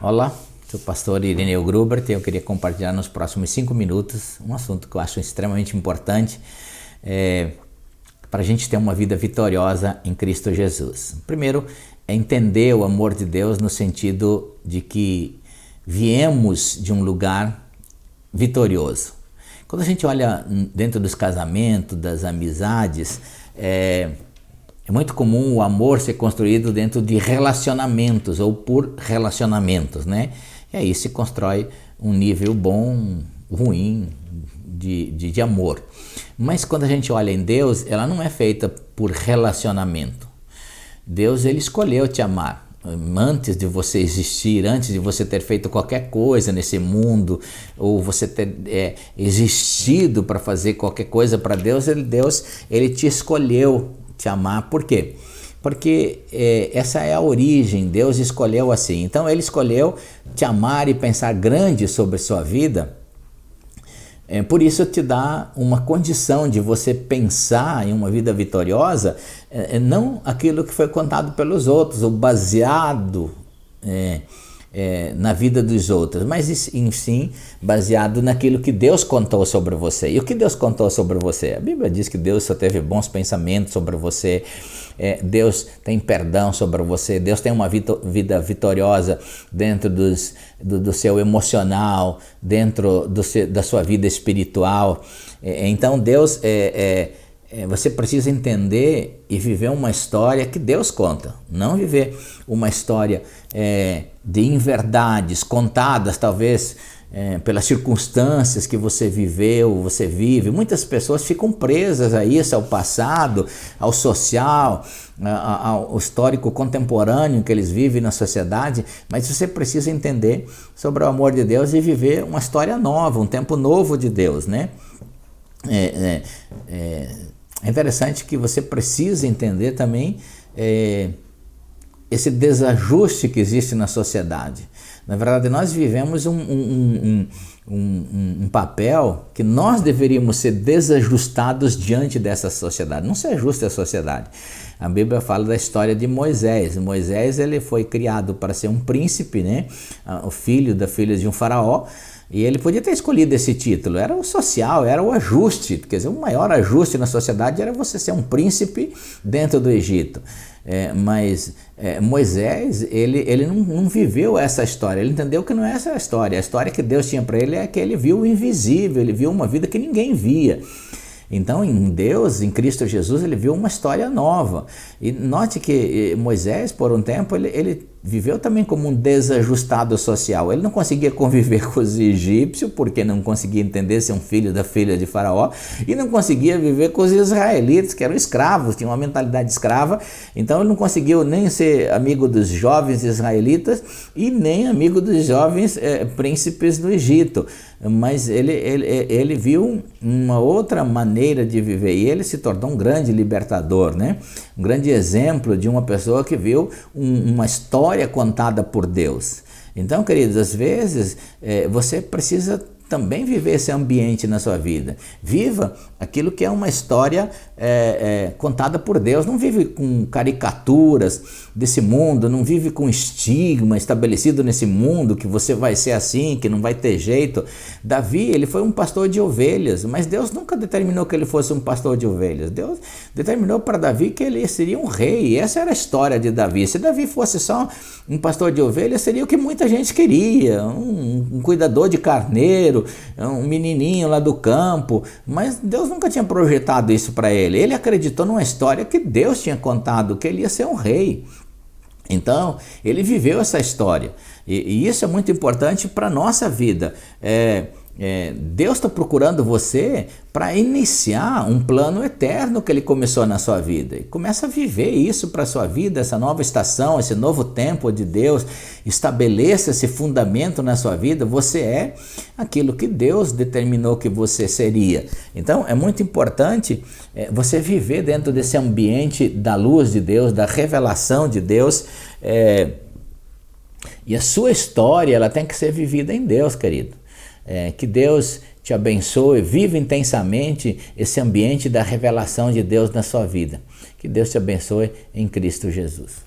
Olá, sou o pastor Irineu Grubert e eu queria compartilhar nos próximos 5 minutos um assunto que eu acho extremamente importante para a gente ter uma vida vitoriosa em Cristo Jesus. Primeiro, é entender o amor de Deus no sentido de que viemos de um lugar vitorioso. Quando a gente olha dentro dos casamentos, das amizades, é muito comum o amor ser construído dentro de relacionamentos ou por relacionamentos, né? E aí se constrói um nível bom, ruim de amor. Mas quando a gente olha em Deus, ela não é feita por relacionamento. Deus, ele escolheu te amar. Antes de você existir, antes de você ter feito qualquer coisa nesse mundo, ou você ter existido para fazer qualquer coisa para Deus, ele te escolheu te amar. Por quê? Porque essa é a origem, Deus escolheu assim. Então ele escolheu te amar e pensar grande sobre a sua vida. Por isso te dá uma condição de você pensar em uma vida vitoriosa, não aquilo que foi contado pelos outros, ou baseado na vida dos outros, mas sim baseado naquilo que Deus contou sobre você. E o que Deus contou sobre você? A Bíblia diz que Deus só teve bons pensamentos sobre você, Deus tem perdão sobre você, Deus tem uma vida vitoriosa dentro do seu emocional, dentro da sua vida espiritual. Então Deus você precisa entender e viver uma história que Deus conta, não viver uma história de inverdades contadas talvez pelas circunstâncias que você viveu, você vive. Muitas pessoas ficam presas a isso, ao passado, ao social, ao histórico contemporâneo que eles vivem na sociedade, mas você precisa entender sobre o amor de Deus e viver uma história nova, um tempo novo de Deus, né? É interessante que você precisa entender também esse desajuste que existe na sociedade. Na verdade, nós vivemos um papel que nós deveríamos ser desajustados diante dessa sociedade. Não se ajusta à sociedade. A Bíblia fala da história de Moisés. Moisés, ele foi criado para ser um príncipe, né? O filho da filha de um faraó. E ele podia ter escolhido esse título, era o social, era o ajuste, quer dizer, o maior ajuste na sociedade era você ser um príncipe dentro do Egito. Mas Moisés, ele não viveu essa história, ele entendeu que não é essa a história que Deus tinha para ele é que ele viu o invisível, ele viu uma vida que ninguém via. Então, em Deus, em Cristo Jesus, ele viu uma história nova. E note que Moisés, por um tempo, ele viveu também como um desajustado social. Ele não conseguia conviver com os egípcios, porque não conseguia entender ser um filho da filha de Faraó, e não conseguia viver com os israelitas, que eram escravos, tinham uma mentalidade escrava. Então, ele não conseguiu nem ser amigo dos jovens israelitas e nem amigo dos jovens príncipes do Egito. Mas ele viu uma outra maneira de viver e ele se tornou um grande libertador, né? Um grande exemplo de uma pessoa que viu uma história contada por Deus. Então, queridos, às vezes você precisa também viver esse ambiente na sua vida. Viva aquilo que é uma história contada por Deus. Não vive com caricaturas desse mundo, não vive com estigma estabelecido nesse mundo, que você vai ser assim, que não vai ter jeito. Davi, ele foi um pastor de ovelhas, mas Deus nunca determinou que ele fosse um pastor de ovelhas. Deus determinou para Davi que ele seria um rei. Essa era a história de Davi. Se Davi fosse só um pastor de ovelhas, seria o que muita gente queria, um cuidador de carneiro, um menininho lá do campo, mas Deus nunca tinha projetado isso para ele. Ele acreditou numa história que Deus tinha contado, que ele ia ser um rei. Então, ele viveu essa história. E isso é muito importante para a nossa vida. Deus está procurando você para iniciar um plano eterno que ele começou na sua vida. E começa a viver isso para a sua vida, essa nova estação, esse novo tempo de Deus. Estabeleça esse fundamento na sua vida. Você é aquilo que Deus determinou que você seria. Então é muito importante você viver dentro desse ambiente da luz de Deus, da revelação de Deus. E a sua história, ela tem que ser vivida em Deus, querido. Que Deus te abençoe, viva intensamente esse ambiente da revelação de Deus na sua vida. Que Deus te abençoe em Cristo Jesus.